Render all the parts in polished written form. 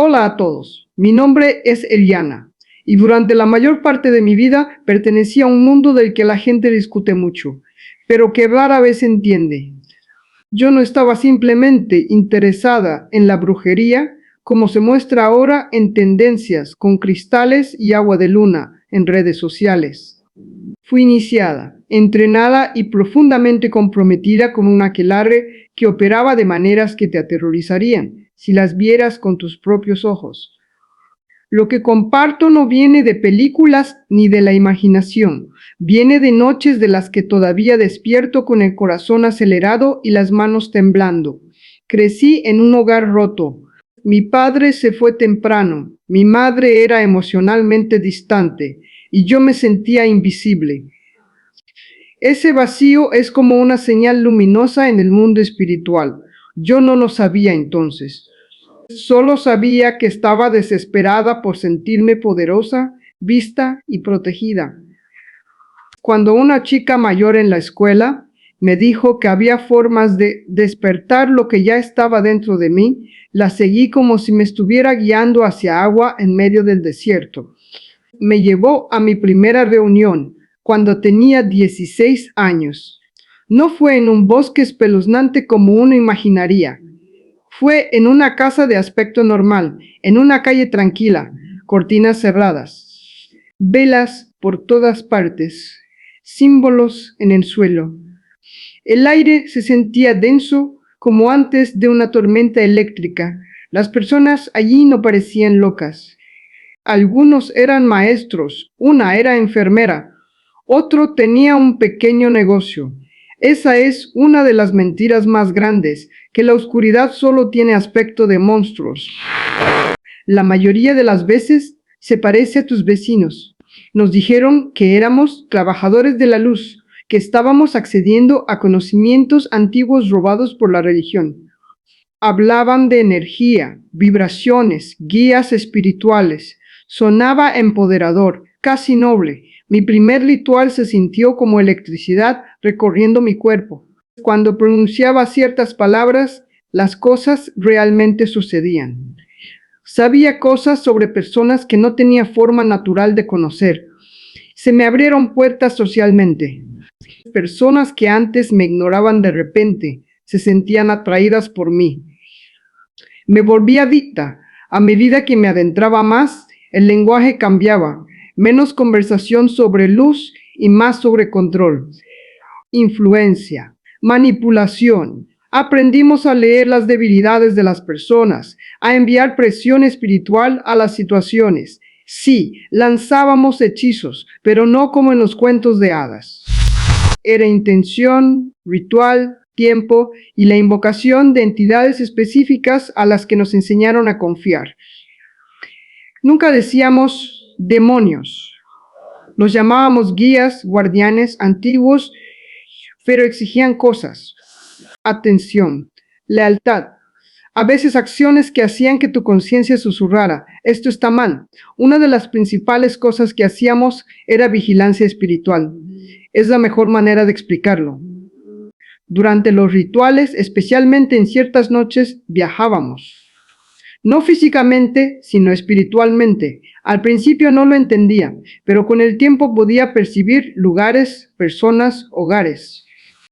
Hola a todos, mi nombre es Eliana y durante la mayor parte de mi vida pertenecía a un mundo del que la gente discute mucho, pero que rara vez entiende. Yo no estaba simplemente interesada en la brujería, como se muestra ahora en tendencias con cristales y agua de luna en redes sociales. Fui iniciada, entrenada y profundamente comprometida con un aquelarre que operaba de maneras que te aterrorizarían si las vieras con tus propios ojos. Lo que comparto no viene de películas ni de la imaginación, viene de noches de las que todavía despierto con el corazón acelerado y las manos temblando. Crecí en un hogar roto. Mi padre se fue temprano, mi madre era emocionalmente distante y yo me sentía invisible. Ese vacío es como una señal luminosa en el mundo espiritual. Yo no lo sabía entonces. Solo sabía que estaba desesperada por sentirme poderosa, vista y protegida. Cuando una chica mayor en la escuela me dijo que había formas de despertar lo que ya estaba dentro de mí, la seguí como si me estuviera guiando hacia agua en medio del desierto. Me llevó a mi primera reunión cuando tenía 16 años. No fue en un bosque espeluznante como uno imaginaría. Fue en una casa de aspecto normal, en una calle tranquila, cortinas cerradas, velas por todas partes, símbolos en el suelo. El aire se sentía denso como antes de una tormenta eléctrica. Las personas allí no parecían locas. Algunos eran maestros, una era enfermera, otro tenía un pequeño negocio. Esa es una de las mentiras más grandes, que la oscuridad solo tiene aspecto de monstruos. La mayoría de las veces se parece a tus vecinos. Nos dijeron que éramos trabajadores de la luz, que estábamos accediendo a conocimientos antiguos robados por la religión. Hablaban de energía, vibraciones, guías espirituales. Sonaba empoderador, casi noble. Mi primer ritual se sintió como electricidad recorriendo mi cuerpo. Cuando pronunciaba ciertas palabras, las cosas realmente sucedían. Sabía cosas sobre personas que no tenía forma natural de conocer. Se me abrieron puertas socialmente. Personas que antes me ignoraban de repente se sentían atraídas por mí. Me volví adicta. A medida que me adentraba más, el lenguaje cambiaba. Menos conversación sobre luz y más sobre control. Influencia, manipulación. Aprendimos a leer las debilidades de las personas, a enviar presión espiritual a las situaciones. Sí, lanzábamos hechizos, pero no como en los cuentos de hadas. Era intención, ritual, tiempo y la invocación de entidades específicas a las que nos enseñaron a confiar. Nunca decíamos demonios. Los llamábamos guías, guardianes antiguos, pero exigían cosas. Atención, lealtad. A veces acciones que hacían que tu conciencia susurrara, esto está mal. Una de las principales cosas que hacíamos era vigilancia espiritual. Es la mejor manera de explicarlo. Durante los rituales, especialmente en ciertas noches, viajábamos. No físicamente, sino espiritualmente. Al principio no lo entendía, pero con el tiempo podía percibir lugares, personas, hogares.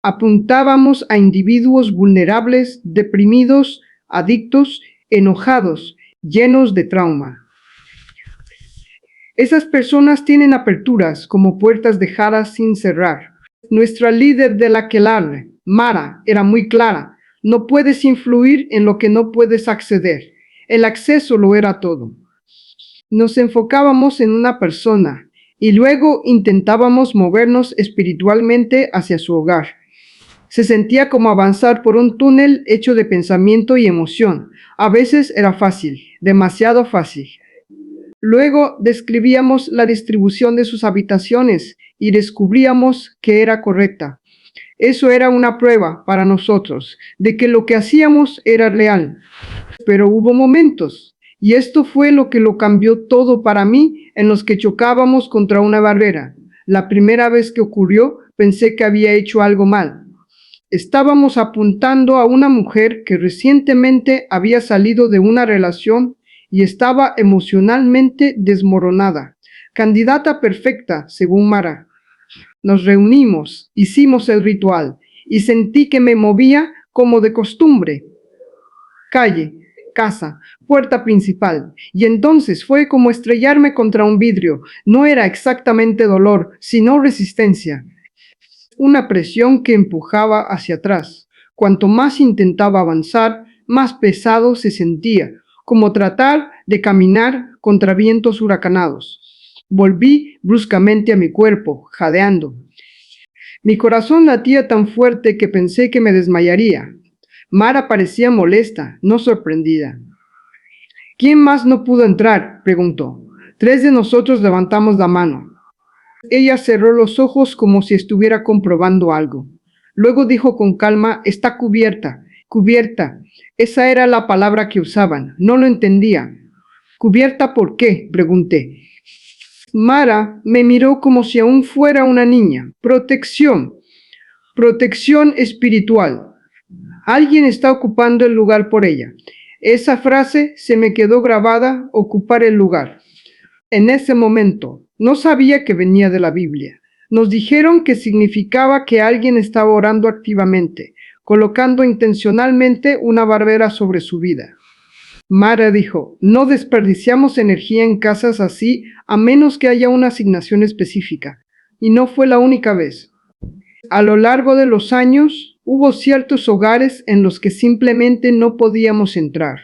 Apuntábamos a individuos vulnerables, deprimidos, adictos, enojados, llenos de trauma. Esas personas tienen aperturas como puertas dejadas sin cerrar. Nuestra líder del aquelarre, Mara, era muy clara. No puedes influir en lo que no puedes acceder. El acceso lo era todo. Nos enfocábamos en una persona y luego intentábamos movernos espiritualmente hacia su hogar. Se sentía como avanzar por un túnel hecho de pensamiento y emoción. A veces era fácil, demasiado fácil. Luego describíamos la distribución de sus habitaciones y descubríamos que era correcta. Eso era una prueba para nosotros de que lo que hacíamos era real. Pero hubo momentos, y esto fue lo que lo cambió todo para mí, en los que chocábamos contra una barrera. La primera vez que ocurrió, pensé que había hecho algo mal. Estábamos apuntando a una mujer que recientemente había salido de una relación y estaba emocionalmente desmoronada. Candidata perfecta, según Mara. Nos reunimos, hicimos el ritual y sentí que me movía como de costumbre. Calle, casa, puerta principal. Y entonces fue como estrellarme contra un vidrio. No era exactamente dolor, sino resistencia. Una presión que empujaba hacia atrás. Cuanto más intentaba avanzar, más pesado se sentía, como tratar de caminar contra vientos huracanados. Volví bruscamente a mi cuerpo, jadeando. Mi corazón latía tan fuerte que pensé que me desmayaría. Mara parecía molesta, no sorprendida. ¿Quién más no pudo entrar?, preguntó. 3 de nosotros levantamos la mano. Ella cerró los ojos como si estuviera comprobando algo. Luego dijo con calma, está cubierta, cubierta. Esa era la palabra que usaban. No lo entendía. ¿Cubierta por qué?, pregunté. Mara me miró como si aún fuera una niña. Protección. Protección espiritual. Alguien está ocupando el lugar por ella. Esa frase se me quedó grabada, ocupar el lugar. En ese momento, no sabía que venía de la Biblia. Nos dijeron que significaba que alguien estaba orando activamente, colocando intencionalmente una barrera sobre su vida. Mara dijo, no desperdiciamos energía en casas así a menos que haya una asignación específica. Y no fue la única vez. A lo largo de los años, hubo ciertos hogares en los que simplemente no podíamos entrar.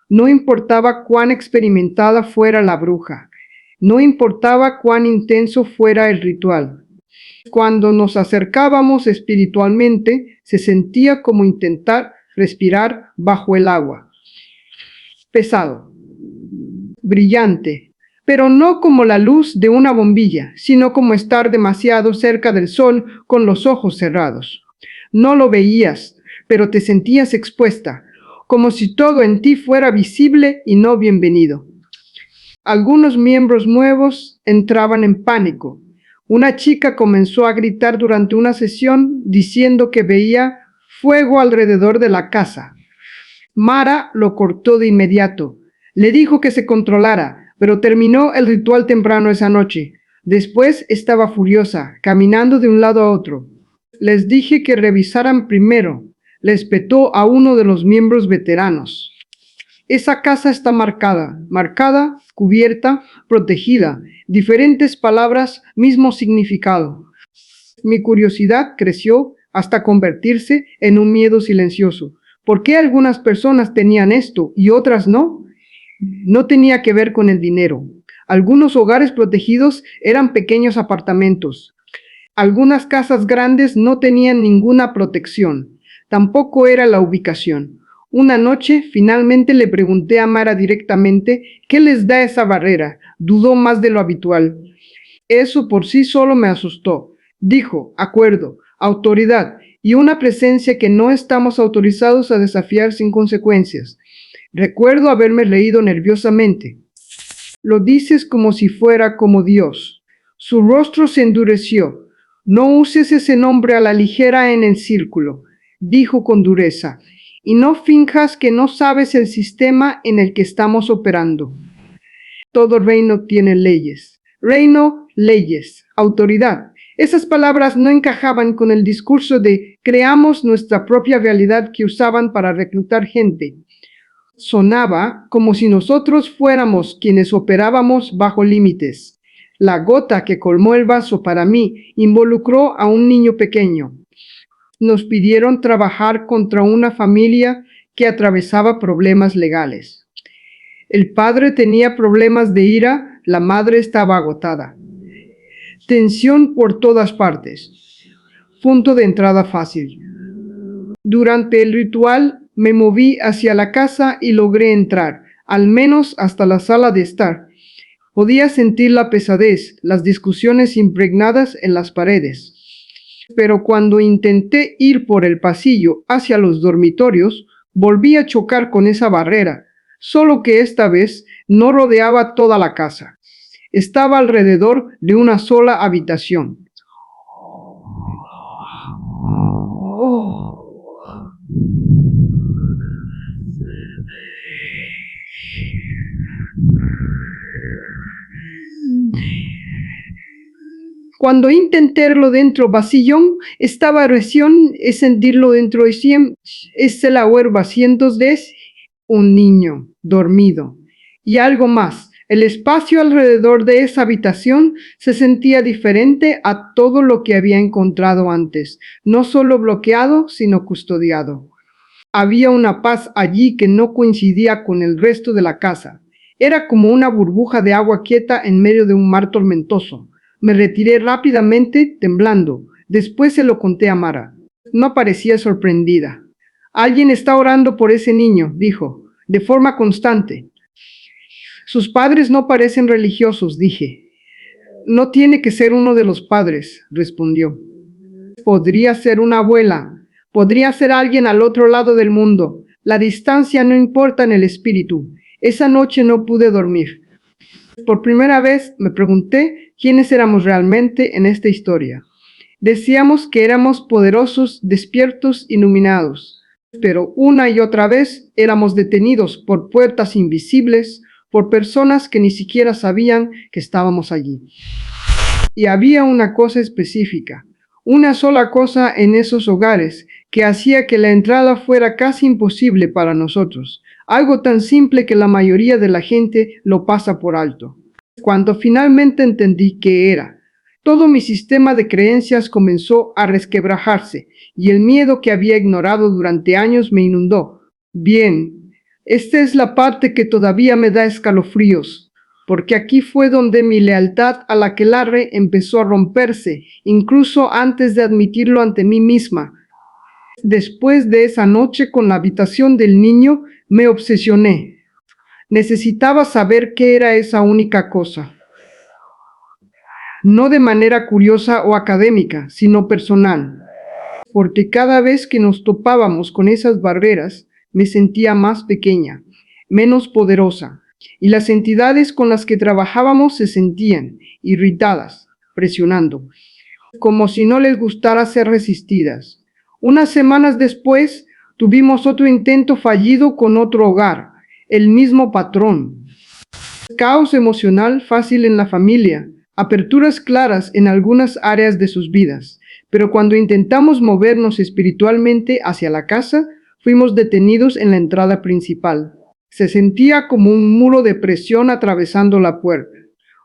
No importaba cuán experimentada fuera la bruja. No importaba cuán intenso fuera el ritual. Cuando nos acercábamos espiritualmente, se sentía como intentar respirar bajo el agua. Pesado, brillante, pero no como la luz de una bombilla, sino como estar demasiado cerca del sol con los ojos cerrados. No lo veías, pero te sentías expuesta, como si todo en ti fuera visible y no bienvenido. Algunos miembros nuevos entraban en pánico. Una chica comenzó a gritar durante una sesión diciendo que veía fuego alrededor de la casa. Mara lo cortó de inmediato. Le dijo que se controlara, pero terminó el ritual temprano esa noche. Después estaba furiosa, caminando de un lado a otro. Les dije que revisaran primero. Les petó a uno de los miembros veteranos. Esa casa está marcada, cubierta, protegida. Diferentes palabras, mismo significado. Mi curiosidad creció hasta convertirse en un miedo silencioso. ¿Por qué algunas personas tenían esto y otras no? No tenía que ver con el dinero. Algunos hogares protegidos eran pequeños apartamentos. Algunas casas grandes no tenían ninguna protección. Tampoco era la ubicación. Una noche, finalmente le pregunté a Mara directamente, ¿qué les da esa barrera? Dudó más de lo habitual. Eso por sí solo me asustó. Dijo, acuerdo, autoridad y una presencia que no estamos autorizados a desafiar sin consecuencias. Recuerdo haberme leído nerviosamente. Lo dices como si fuera como Dios. Su rostro se endureció. No uses ese nombre a la ligera en el círculo, dijo con dureza, y no finjas que no sabes el sistema en el que estamos operando. Todo reino tiene leyes. Reino, leyes, autoridad. Esas palabras no encajaban con el discurso de creamos nuestra propia realidad que usaban para reclutar gente. Sonaba como si nosotros fuéramos quienes operábamos bajo límites. La gota que colmó el vaso para mí involucró a un niño pequeño. Nos pidieron trabajar contra una familia que atravesaba problemas legales. El padre tenía problemas de ira, la madre estaba agotada. Tensión por todas partes. Punto de entrada fácil. Durante el ritual me moví hacia la casa y logré entrar, al menos hasta la sala de estar. Podía sentir la pesadez, las discusiones impregnadas en las paredes. Pero cuando intenté ir por el pasillo hacia los dormitorios, volví a chocar con esa barrera, solo que esta vez no rodeaba toda la casa. Estaba alrededor de una sola habitación. Cuando intentarlo dentro vacillón, estaba recién es sentirlo dentro de siempre, es la huerva cientos de un niño dormido. Y algo más, el espacio alrededor de esa habitación se sentía diferente a todo lo que había encontrado antes, no solo bloqueado, sino custodiado. Había una paz allí que no coincidía con el resto de la casa. Era como una burbuja de agua quieta en medio de un mar tormentoso. Me retiré rápidamente, temblando. Después se lo conté a Mara. No parecía sorprendida. Alguien está orando por ese niño, dijo, de forma constante. Sus padres no parecen religiosos, dije. No tiene que ser uno de los padres, respondió. Podría ser una abuela. Podría ser alguien al otro lado del mundo. La distancia no importa en el espíritu. Esa noche no pude dormir. Por primera vez me pregunté quiénes éramos realmente en esta historia. Decíamos que éramos poderosos, despiertos, iluminados, pero una y otra vez éramos detenidos por puertas invisibles, por personas que ni siquiera sabían que estábamos allí. Y había una cosa específica, una sola cosa en esos hogares que hacía que la entrada fuera casi imposible para nosotros. Algo tan simple que la mayoría de la gente lo pasa por alto. Cuando finalmente entendí qué era, todo mi sistema de creencias comenzó a resquebrajarse y el miedo que había ignorado durante años me inundó. Bien, esta es la parte que todavía me da escalofríos, porque aquí fue donde mi lealtad a la aquelarre empezó a romperse, incluso antes de admitirlo ante mí misma. Después de esa noche con la habitación del niño, me obsesioné. Necesitaba saber qué era esa única cosa. No de manera curiosa o académica, sino personal. Porque cada vez que nos topábamos con esas barreras, me sentía más pequeña, menos poderosa, y las entidades con las que trabajábamos se sentían irritadas, presionando, como si no les gustara ser resistidas. Unas semanas después, tuvimos otro intento fallido con otro hogar, el mismo patrón. Caos emocional fácil en la familia, aperturas claras en algunas áreas de sus vidas, pero cuando intentamos movernos espiritualmente hacia la casa, fuimos detenidos en la entrada principal. Se sentía como un muro de presión atravesando la puerta.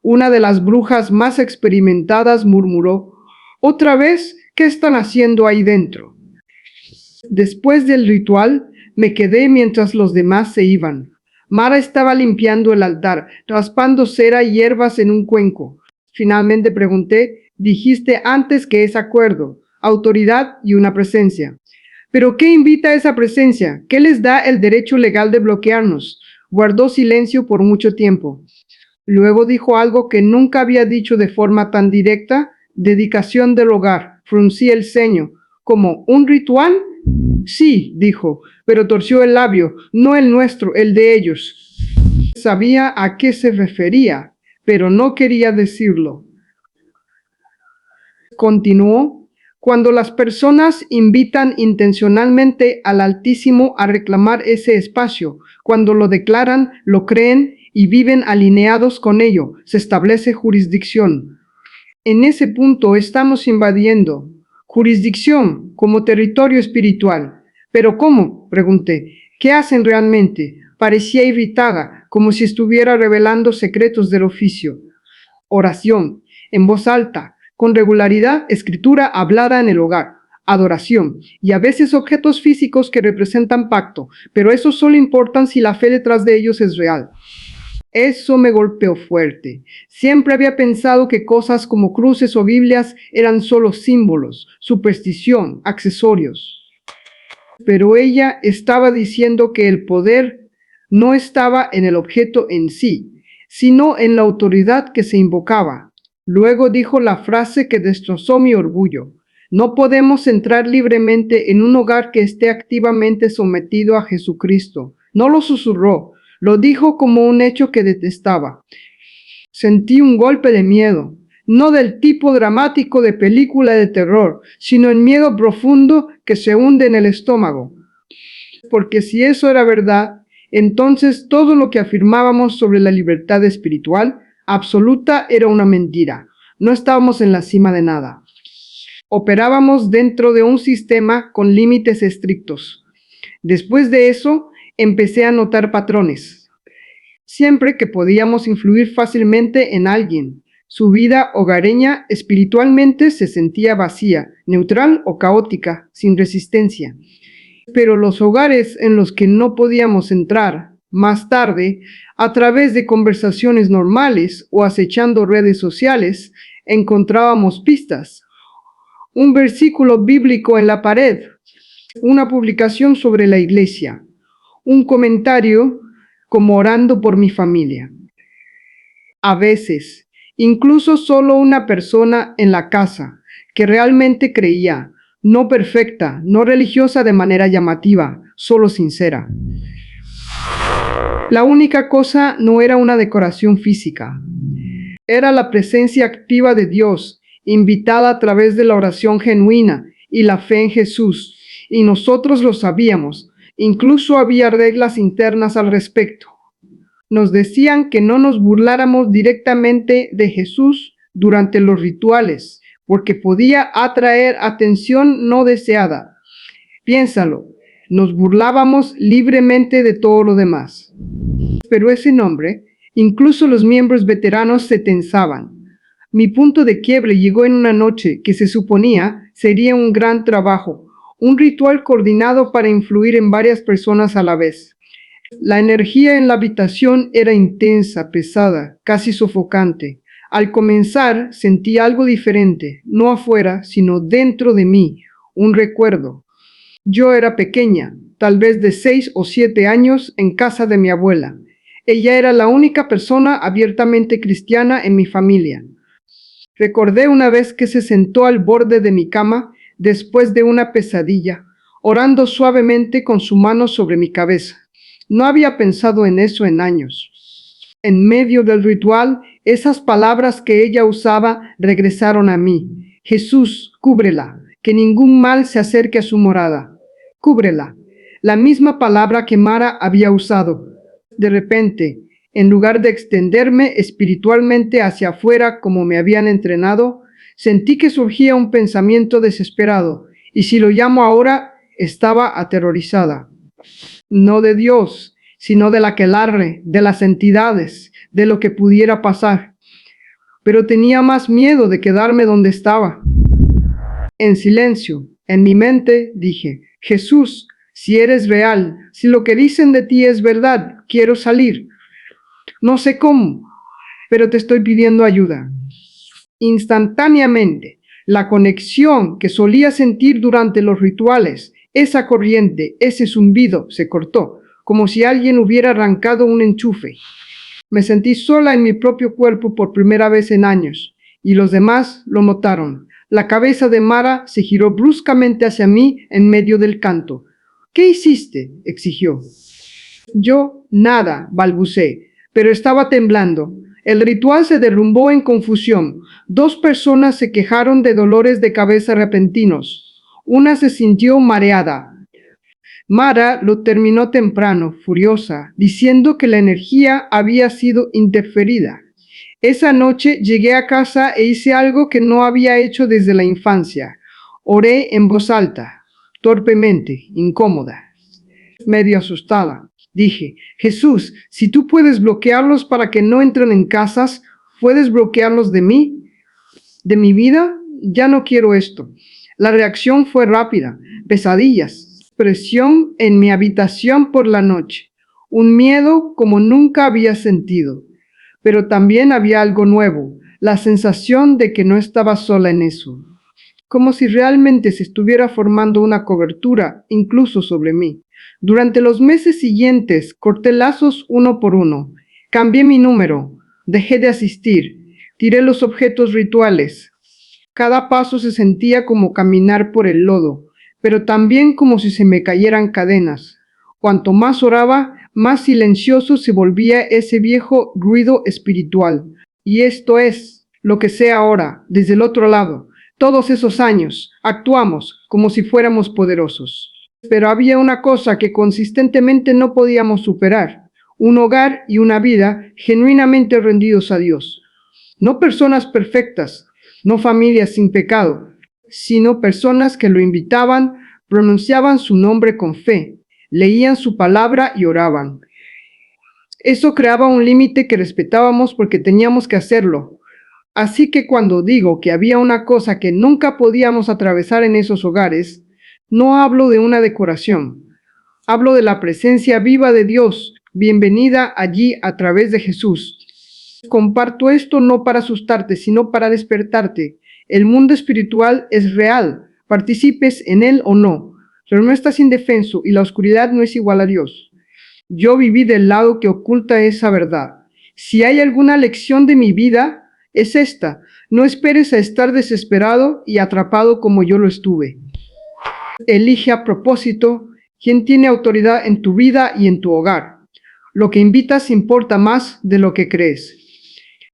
Una de las brujas más experimentadas murmuró, «¿Otra vez? ¿Qué están haciendo ahí dentro?» Después del ritual, me quedé mientras los demás se iban. Mara estaba limpiando el altar, raspando cera y hierbas en un cuenco. Finalmente pregunté, dijiste antes que es acuerdo, autoridad y una presencia. ¿Pero qué invita a esa presencia? ¿Qué les da el derecho legal de bloquearnos? Guardó silencio por mucho tiempo. Luego dijo algo que nunca había dicho de forma tan directa, dedicación del hogar. Fruncí el ceño. ¿Como un ritual? Sí, dijo, pero torció el labio, no el nuestro, el de ellos. Sabía a qué se refería, pero no quería decirlo. Continuó, cuando las personas invitan intencionalmente al Altísimo a reclamar ese espacio, cuando lo declaran, lo creen y viven alineados con ello, se establece jurisdicción. En ese punto estamos invadiendo jurisdicción como territorio espiritual. ¿Pero cómo?, pregunté. ¿Qué hacen realmente? Parecía irritada, como si estuviera revelando secretos del oficio. Oración, en voz alta, con regularidad, escritura hablada en el hogar, adoración, y a veces objetos físicos que representan pacto, pero esos solo importan si la fe detrás de ellos es real. Eso me golpeó fuerte. Siempre había pensado que cosas como cruces o Biblias eran solo símbolos, superstición, accesorios. Pero ella estaba diciendo que el poder no estaba en el objeto en sí, sino en la autoridad que se invocaba. Luego dijo la frase que destrozó mi orgullo. No podemos entrar libremente en un hogar que esté activamente sometido a Jesucristo. No lo susurró. Lo dijo como un hecho que detestaba. Sentí un golpe de miedo, no del tipo dramático de película de terror, sino el miedo profundo que se hunde en el estómago. Porque si eso era verdad, Entonces todo lo que afirmábamos sobre la libertad espiritual absoluta era una mentira. No estábamos en la cima de nada. Operábamos dentro de un sistema con límites estrictos. Después de eso, empecé a notar patrones. Siempre que podíamos influir fácilmente en alguien, su vida hogareña espiritualmente se sentía vacía, neutral o caótica, sin resistencia. Pero los hogares en los que no podíamos entrar, más tarde, a través de conversaciones normales o acechando redes sociales, encontrábamos pistas. Un versículo bíblico en la pared, una publicación sobre la iglesia, un comentario como orando por mi familia. A veces, incluso solo una persona en la casa que realmente creía, no perfecta, no religiosa de manera llamativa, solo sincera. La única cosa no era una decoración física, era la presencia activa de Dios, invitada a través de la oración genuina y la fe en Jesús, y nosotros lo sabíamos. Incluso había reglas internas al respecto. Nos decían que no nos burláramos directamente de Jesús durante los rituales, porque podía atraer atención no deseada. Piénsalo, nos burlábamos libremente de todo lo demás. Pero ese nombre, incluso los miembros veteranos se tensaban. Mi punto de quiebre llegó en una noche que se suponía sería un gran trabajo, un ritual coordinado para influir en varias personas a la vez. La energía en la habitación era intensa, pesada, casi sofocante. Al comenzar sentí algo diferente, no afuera, sino dentro de mí, un recuerdo. Yo era pequeña, tal vez de 6 o 7 años, en casa de mi abuela. Ella era la única persona abiertamente cristiana en mi familia. Recordé una vez que se sentó al borde de mi cama después de una pesadilla, orando suavemente con su mano sobre mi cabeza. No había pensado en eso en años. En medio del ritual, esas palabras que ella usaba regresaron a mí. Jesús, cúbrela, que ningún mal se acerque a su morada. Cúbrela. La misma palabra que Mara había usado. De repente, en lugar de extenderme espiritualmente hacia afuera como me habían entrenado, sentí que surgía un pensamiento desesperado, y si lo llamo ahora, estaba aterrorizada. No de Dios, sino del aquelarre, de las entidades, de lo que pudiera pasar. Pero tenía más miedo de quedarme donde estaba. En silencio, en mi mente, dije, Jesús, si eres real, si lo que dicen de ti es verdad, quiero salir. No sé cómo, pero te estoy pidiendo ayuda. Instantáneamente, la conexión que solía sentir durante los rituales, esa corriente, ese zumbido, se cortó, como si alguien hubiera arrancado un enchufe. Me sentí sola en mi propio cuerpo por primera vez en años, y los demás lo notaron. La cabeza de Mara se giró bruscamente hacia mí en medio del canto. ¿Qué hiciste?, exigió. Yo, nada, balbuceé, pero estaba temblando. El ritual se derrumbó en confusión. 2 personas se quejaron de dolores de cabeza repentinos. Una se sintió mareada. Mara lo terminó temprano, furiosa, diciendo que la energía había sido interferida. Esa noche llegué a casa e hice algo que no había hecho desde la infancia. Oré en voz alta, torpemente, incómoda, medio asustada. Dije, Jesús, si tú puedes bloquearlos para que no entren en casas, ¿puedes bloquearlos de mí? ¿De mi vida? Ya no quiero esto. La reacción fue rápida. Pesadillas, presión en mi habitación por la noche. Un miedo como nunca había sentido. Pero también había algo nuevo, la sensación de que no estaba sola en eso. Como si realmente se estuviera formando una cobertura, incluso sobre mí. Durante los meses siguientes, corté lazos uno por uno. Cambié mi número, dejé de asistir, tiré los objetos rituales. Cada paso se sentía como caminar por el lodo, pero también como si se me cayeran cadenas. Cuanto más oraba, más silencioso se volvía ese viejo ruido espiritual. Y esto es lo que sé ahora, desde el otro lado. Todos esos años, actuamos como si fuéramos poderosos. Pero había una cosa que consistentemente no podíamos superar: un hogar y una vida genuinamente rendidos a Dios. No personas perfectas, no familias sin pecado, sino personas que lo invitaban, pronunciaban su nombre con fe, leían su palabra y oraban. Eso creaba un límite que respetábamos porque teníamos que hacerlo. Así que cuando digo que había una cosa que nunca podíamos atravesar en esos hogares, no hablo de una decoración, hablo de la presencia viva de Dios, bienvenida allí a través de Jesús. Comparto esto no para asustarte, sino para despertarte. El mundo espiritual es real, participes en él o no, pero no estás indefenso y la oscuridad no es igual a Dios. Yo viví del lado que oculta esa verdad. Si hay alguna lección de mi vida, es esta: no esperes a estar desesperado y atrapado como yo lo estuve. Elige a propósito quién tiene autoridad en tu vida y en tu hogar. Lo que invitas importa más de lo que crees.